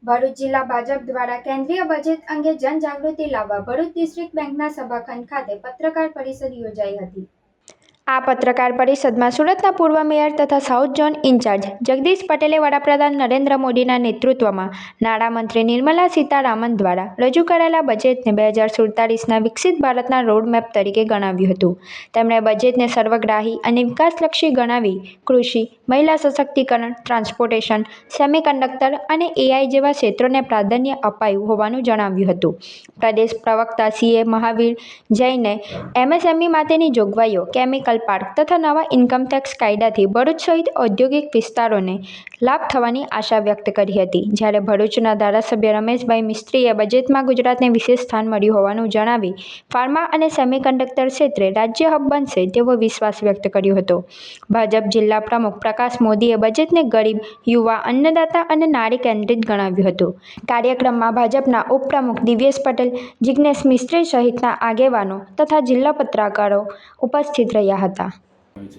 ભરૂચ જિલ્લા ભાજપ દ્વારા કેન્દ્રીય બજેટ અંગે જનજાગૃતિ લાવવા ભરૂચ ડિસ્ટ્રિક્ટ બેંકના સભાખંડ ખાતે પત્રકાર પરિષદ યોજાઈ હતી। આ પત્રકાર પરિષદમાં સુરતના પૂર્વ મેયર તથા સાઉથ ઝોન ઇન્ચાર્જ જગદીશ પટેલે વડાપ્રધાન નરેન્દ્ર મોદીના નેતૃત્વમાં નાણામંત્રી નિર્મલા સીતારામન દ્વારા રજૂ કરાયેલા બજેટને 2047ના વિકસિત ભારતના રોડમેપ તરીકે ગણાવ્યું હતું। તેમણે બજેટને સર્વગ્રાહી અને વિકાસલક્ષી ગણાવી કૃષિ, મહિલા સશક્તિકરણ, ટ્રાન્સપોર્ટેશન, સેમિકન્ડક્ટર અને એઆઈ જેવા ક્ષેત્રોને પ્રાધાન્ય અપાયું હોવાનું જણાવ્યું હતું। પ્રદેશ પ્રવક્તા સીએ મહાવીર જૈને એમએસએમઈ માટેની જોગવાઈઓ, કેમિકલ પાર્ક તથા નવા ઇન્કમટેક્સ કાયદાથી ભરૂચ સહિત ઔદ્યોગિક વિસ્તારોને લાભ થવાની આશા વ્યક્ત કરી હતી। જ્યારે ભરૂચના ધારાસભ્ય રમેશભાઈ મિસ્ત્રીએ બજેટમાં ગુજરાતને વિશેષ સ્થાન મળ્યું હોવાનું જણાવી ફાર્મા અને સેમિકન્ડક્ટર ક્ષેત્રે રાજ્ય હબ બનશે તેવો વિશ્વાસ વ્યક્ત કર્યો હતો। ભાજપ જિલ્લા પ્રમુખ પ્રકાશ મોદીએ બજેટને ગરીબ, યુવા, અન્નદાતા અને નારી કેન્દ્રિત ગણાવ્યું હતું। કાર્યક્રમમાં ભાજપના ઉપપ્રમુખ દિવ્યેશ પટેલ, જિજ્ઞેશ મિસ્ત્રી સહિતના આગેવાનો તથા જિલ્લા પત્રકારો ઉપસ્થિત રહ્યા હતા।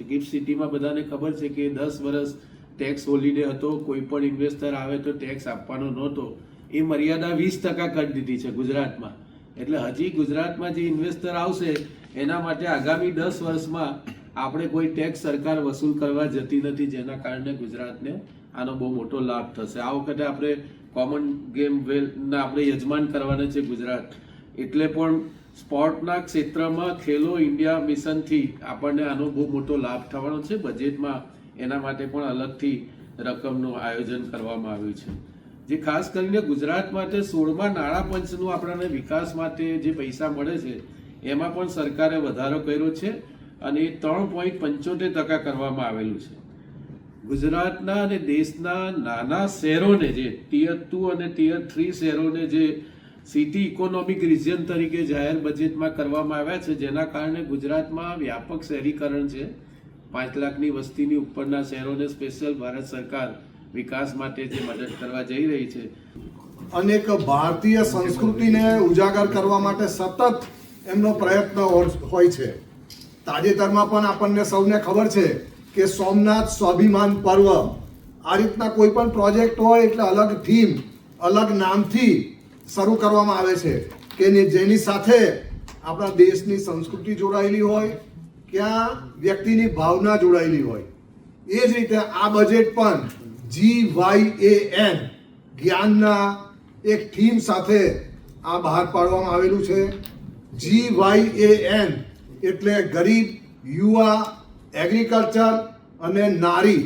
ગિફ્ટ સિટીમાં બધાને ખબર છે કે 10 વર્ષ ટેક્સ હોલિડે હતો, કોઈ પણ ઇન્વેસ્ટર આવે તો ટેક્સ આપવાનો નહોતો, એ મર્યાદા 20% કરી દીધી છે ગુજરાતમાં। એટલે હજી ગુજરાતમાં જે ઇન્વેસ્ટર આવશે એના માટે આગામી 10 વર્ષમાં આપણે કોઈ ટેક્સ સરકાર વસૂલ કરવા જતી નથી, જેના કારણે ગુજરાતને આનો બહુ મોટો લાભ થશે। આ વખતે આપણે કોમન ગેમ વેલના આપણે યજમાન કરવાના છે ગુજરાત, એટલે પણ સ્પોર્ટના ક્ષેત્રમાં ખેલો ઇન્ડિયા મિશનથી આપણને આનો બહુ મોટો લાભ થવાનો છે। બજેટમાં એના માટે પણ અલગથી રકમનું આયોજન કરવામાં આવ્યું છે, જે ખાસ કરીને ગુજરાત માટે 16મા નાણાં પંચનું આપણને વિકાસ માટે જે પૈસા મળે છે એમાં પણ સરકારે વધારો કર્યો છે અને 3.75% કરવામાં આવેલું છે। ગુજરાતના અને દેશના નાના શહેરોને, જે ટિયર 2 અને ટિયર 3 શહેરોને જે સિટી ઇકોનોમિક રિજિયન તરીકે જાહેર બજેટમાં કરવામાં આવ્યા છે, જેના કારણે ગુજરાતમાં વ્યાપક શહેરીકરણ છે। 5 લાખની વસ્તીની ઉપરના શહેરોને સ્પેશિયલ ભારત સરકાર વિકાસ માટે જે મદદ કરવા જઈ રહી છે। અનેક ભારતીય સંસ્કૃતિને ઉજાગર કરવા માટે સતત એમનો પ્રયત્ન હોય છે। તાજેતરમાં પણ આપણને સૌને ખબર છે કે સોમનાથ સ્વાભિમાન પર્વ, આ રીતના કોઈ પણ પ્રોજેક્ટ હોય એટલે અલગ થીમ, અલગ નામથી શરૂ કરવામાં આવે છે કે જેની સાથે આપણા દેશની સંસ્કૃતિ જોડાયેલી હોય, ક્યાં વ્યક્તિની ભાવના જોડાયેલી હોય। એ જ રીતે આ બજેટ પણ GYAN, જ્ઞાનના એક થીમ સાથે આ બહાર પાડવામાં આવેલું છે। GYAN એટલે ગરીબ, યુવા, એગ્રીકલ્ચર અને નારી,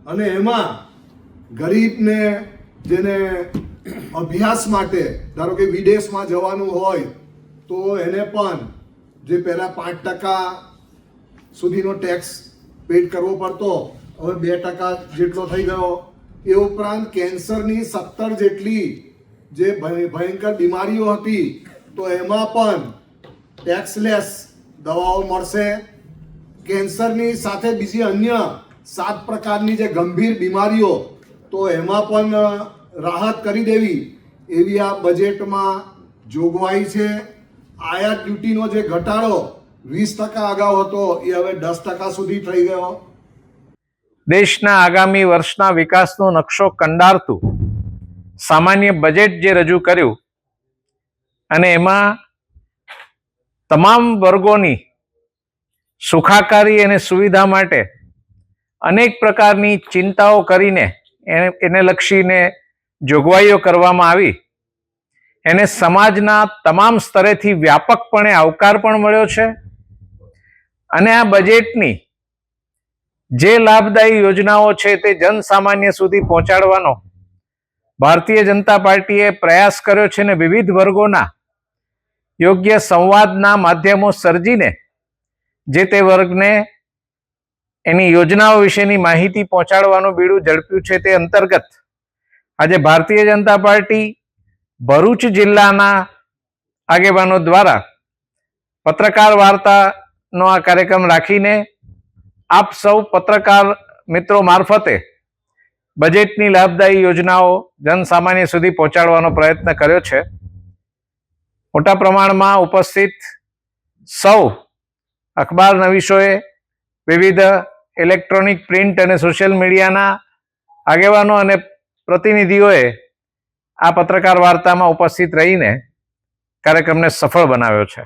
અને એમાં ગરીબને જેને અભ્યાસ માટે, ધારો કે વિદેશમાં જવાનું હોય તો એને પણ જે પહેલાં 5% સુધીનો ટેક્સ પેડ કરવો પડતો, હવે 2% જેટલો થઈ ગયો। એ ઉપરાંત કેન્સરની 17 જેટલી જે ભયંકર બીમારીઓ હતી તો એમાં પણ ટેક્સલેસ દવાઓ મળશે। કેન્સરની સાથે બીજી અન્ય 7 પ્રકારની જે ગંભીર બીમારીઓ, તો એમાં પણ રાહત કરી દેવી એવી આ બજેટમાં જોગવાઈ છે। આયાત ડ્યુટીનો જે ઘટાડો 20% અગાઉ હતો એ હવે 10% સુધી થઈ ગયો। દેશના આગામી વર્ષના વિકાસનો નકશો કંડારતું સામાન્ય બજેટ જે રજૂ કર્યું, અને એમાં તમામ વર્ગોની સુખાકારી અને સુવિધા માટે અનેક પ્રકારની ચિંતાઓ કરીને એને લક્ષીને જોગવાઈઓ કરવામાં આવી। એને સમાજના તમામ સ્તરેથી વ્યાપકપણે આવકાર પણ મળ્યો છે, અને આ બજેટની જે લાભદાયી યોજનાઓ છે તે જનસામાન્ય સુધી પહોંચાડવાનો ભારતીય જનતા પાર્ટીએ પ્રયાસ કર્યો છે, અને વિવિધ વર્ગોના યોગ્ય સંવાદના માધ્યમો સર્જીને જે તે વર્ગને એની યોજનાઓ વિશેની માહિતી પહોંચાડવાનું બીડું ઝડપ્યું છે। તે અંતર્ગત આજે ભારતીય જનતા પાર્ટી ભરૂચ જિલ્લાના આગેવાનો દ્વારા પત્રકાર વાર્તાનો આ કાર્યક્રમ રાખીને આપ સૌ પત્રકાર મિત્રો મારફતે બજેટની લાભદાયી યોજનાઓ જનસામાન્ય સુધી પહોંચાડવાનો પ્રયત્ન કર્યો છે। મોટા પ્રમાણમાં ઉપસ્થિત સૌ અખબાર નવીશોએ, વિવિધ ઇલેક્ટ્રોનિક, પ્રિન્ટ અને સોશિયલ મીડિયાના આગેવાનો અને પ્રતિનિધિઓએ આ પત્રકાર વાર્તામાં ઉપસ્થિત રહીને કાર્યક્રમને સફળ બનાવ્યો છે.